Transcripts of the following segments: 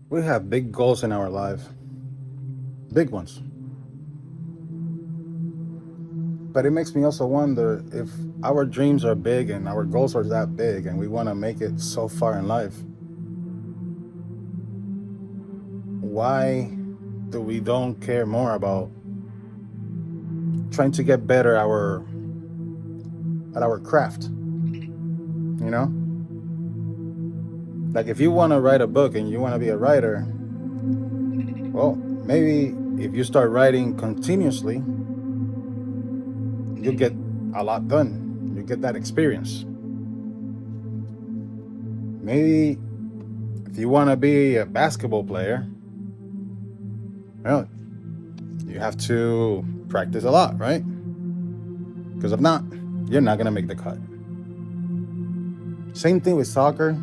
We have big goals in our life, big ones. But it makes me also wonder if our dreams are big and our goals are that big and we want to make it so far in life, why do we don't care more about trying to get better at our craft, you know? Like if you want to write a book and you want to be a writer, well, maybe if you start writing continuously, you get a lot done. You get that experience. Maybe if you want to be a basketball player, well, you have to practice a lot, right? Because if not, you're not going to make the cut. Same thing with soccer.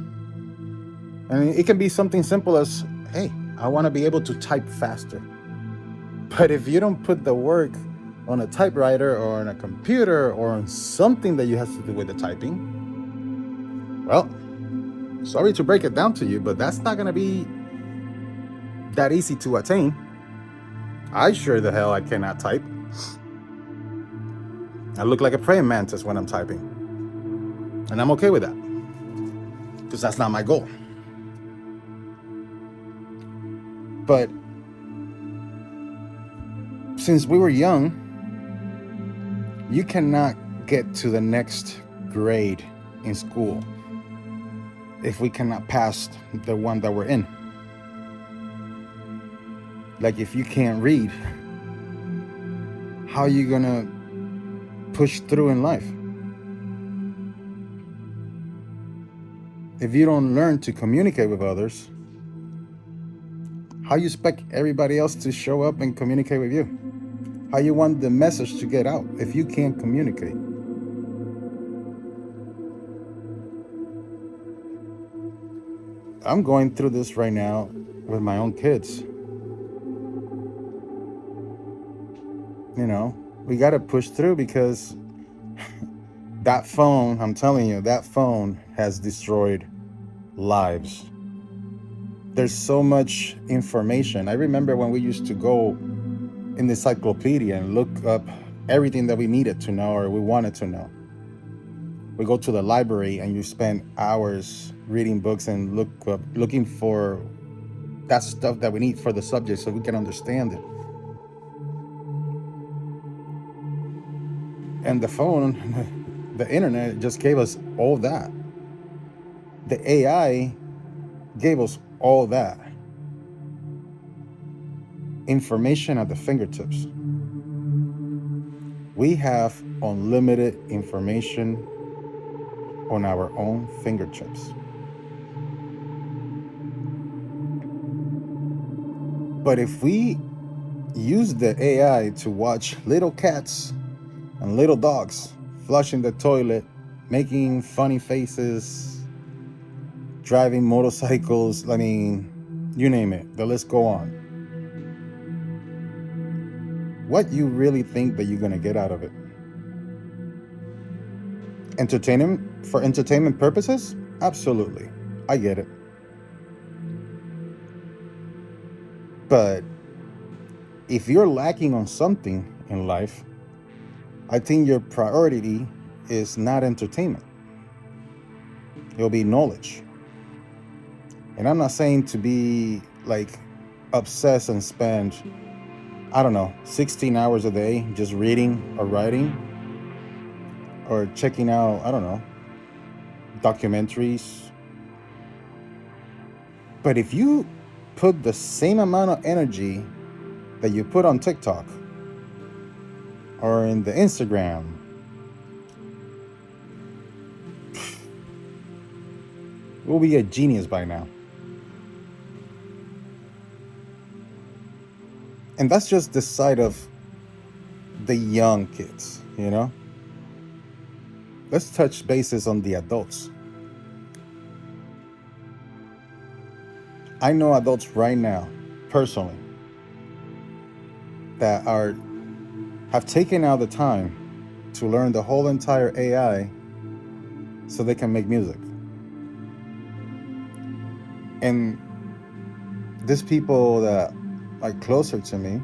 I mean, it can be something simple as, hey, I want to be able to type faster. But if you don't put the work on a typewriter or on a computer or on something that you have to do with the typing, well, sorry to break it down to you, but that's not going to be that easy to attain. I sure the hell I cannot type. I look like a praying mantis when I'm typing. And I'm okay with that. Because that's not my goal. But since we were young, you cannot get to the next grade in school if we cannot pass the one that we're in. Like if you can't read, how are you gonna push through in life? If you don't learn to communicate with others, how you expect everybody else to show up and communicate with you? How you want the message to get out if you can't communicate? I'm going through this right now with my own kids. You know, we got to push through because that phone, I'm telling you, that phone has destroyed lives. There's so much information. I remember when we used to go in the encyclopedia and look up everything that we needed to know or we wanted to know. We go to the library and you spend hours reading books and looking for that stuff that we need for the subject so we can understand it. And the phone, the internet just gave us all that. The AI gave us all that. Information at the fingertips. We have unlimited information on our own fingertips. But if we use the AI to watch little cats and little dogs flushing the toilet, making funny faces, driving motorcycles, I mean, you name it, the list go on. What you really think that you're gonna get out of it? Entertainment for entertainment purposes? Absolutely. I get it. But if you're lacking on something in life, I think your priority is not entertainment. It'll be knowledge. And I'm not saying to be like obsessed and spend, I don't know, 16 hours a day just reading or writing or checking out, I don't know, documentaries. But if you put the same amount of energy that you put on TikTok or in the Instagram, we'll be a genius by now. And that's just the side of the young kids, you know? Let's touch bases on the adults. I know adults right now, personally, that have taken out the time to learn the whole entire AI so they can make music. And these people that are closer to me,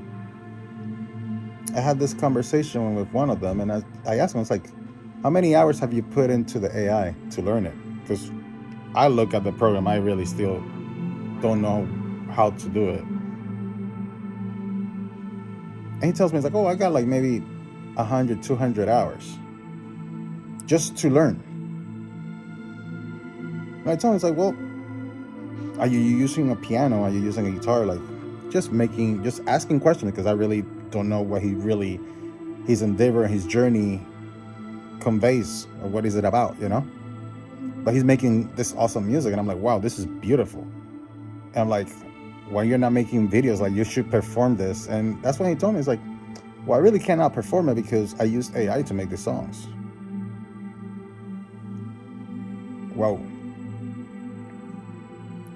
I had this conversation with one of them, and I asked him, it's like, how many hours have you put into the AI to learn it? Because I look at the program, I really still don't know how to do it. And he tells me, it's like, oh, I got like maybe 100, 200 hours just to learn. And I tell him, it's like, well, are you using a piano? Are you using a guitar? Like, just asking questions, because I really don't know what his endeavor, his journey conveys, or what is it about, you know? But he's making this awesome music, and I'm like, wow, this is beautiful. And I'm like, why you're not making videos? Like, you should perform this. And that's when he told me, it's like, well, I really cannot perform it because I use AI to make the songs. Wow.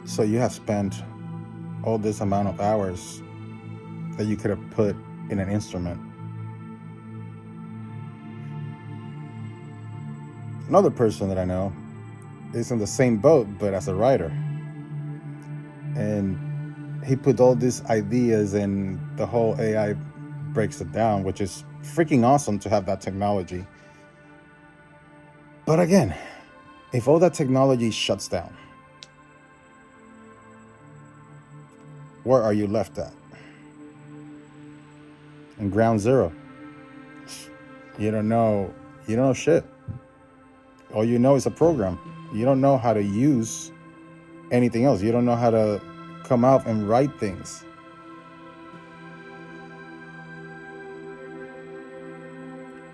So you have spent all this amount of hours that you could have put in an instrument. Another person that I know is in the same boat, but as a writer. And he put all these ideas, and the whole AI breaks it down, which is freaking awesome to have that technology. But again, if all that technology shuts down, where are you left at? In ground zero. You don't know shit. All you know is a program. You don't know how to use anything else. You don't know how to come out and write things.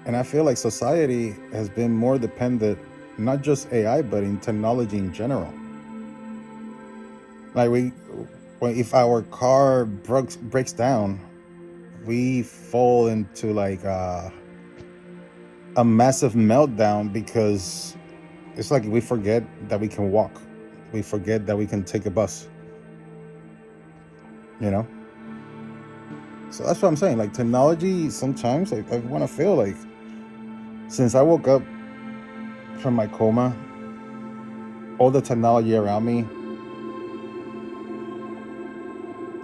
And I feel like society has been more dependent, not just AI, but in technology in general. Like if our car breaks down, we fall into like a massive meltdown, because it's like we forget that we can walk. We forget that we can take a bus, you know? So that's what I'm saying. Like, technology, sometimes I want to feel like, since I woke up from my coma, all the technology around me,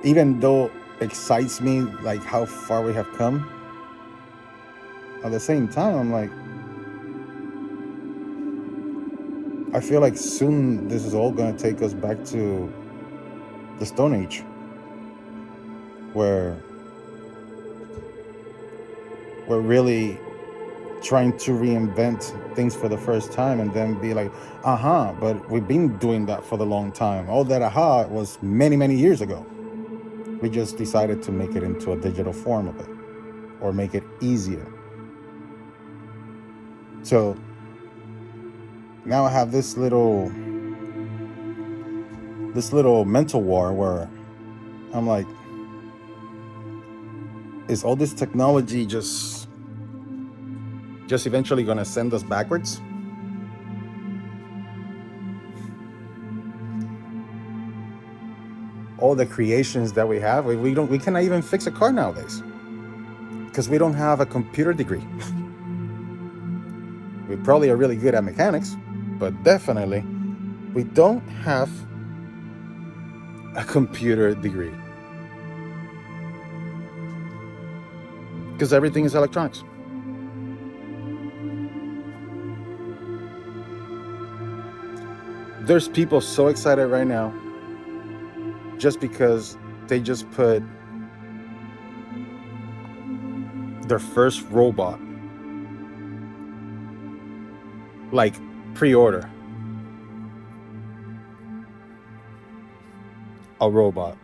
even though excites me, like how far we have come, at the same time, I'm like, I feel like soon this is all going to take us back to the Stone Age, where we're really trying to reinvent things for the first time, and then be like, but we've been doing that for the long time. All that was many, many years ago. We just decided to make it into a digital form of it, or make it easier. So now I have this little mental war where I'm like, is all this technology just eventually going to send us backwards? All the creations that we have, we cannot even fix a car nowadays, because we don't have a computer degree. We probably are really good at mechanics, but definitely we don't have a computer degree, because everything is electronics. There's people so excited right now just because they just put their first robot, like, pre-order a robot.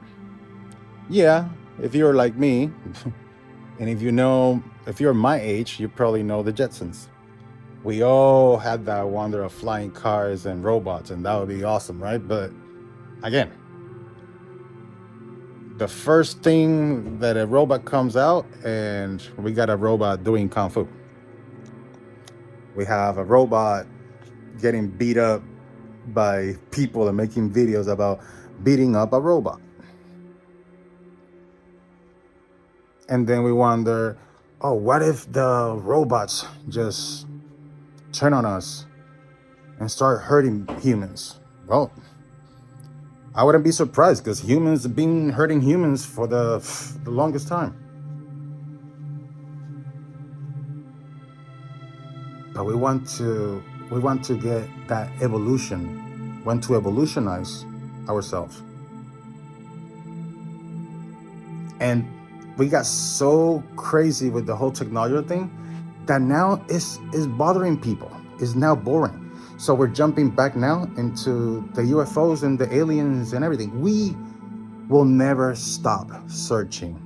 Yeah, if you're like me, and if you're my age, you probably know the Jetsons. We all had that wonder of flying cars and robots, and that would be awesome, right? But again, the first thing that a robot comes out, and we got a robot doing Kung Fu. We have a robot getting beat up by people and making videos about beating up a robot. And then we wonder, oh, what if the robots just turn on us and start hurting humans? Well, I wouldn't be surprised, because humans have been hurting humans for the longest time. But we want to get that evolution, want to evolutionize ourselves. And we got so crazy with the whole technology thing that now is bothering people. Is now boring. So we're jumping back now into the UFOs and the aliens and everything. We will never stop searching.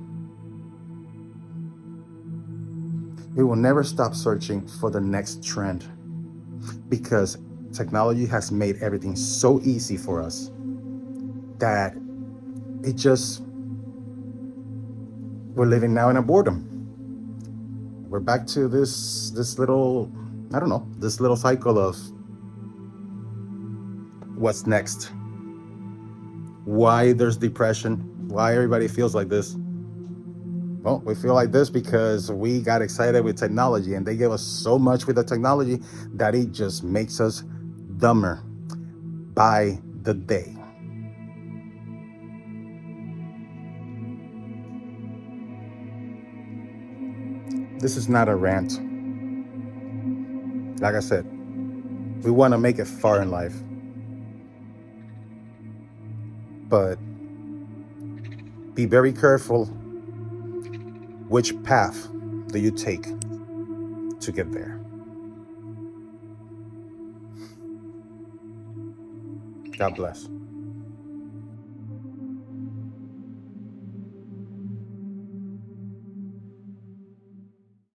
We will never stop searching for the next trend, because technology has made everything so easy for us that it just, we're living now in a boredom. We're back to this little, I don't know, this little cycle of what's next. Why there's depression, why everybody feels like this. Well, we feel like this because we got excited with technology, and they give us so much with the technology that it just makes us dumber by the day. This is not a rant. Like I said, we want to make it far in life, but be very careful which path do you take to get there. God bless.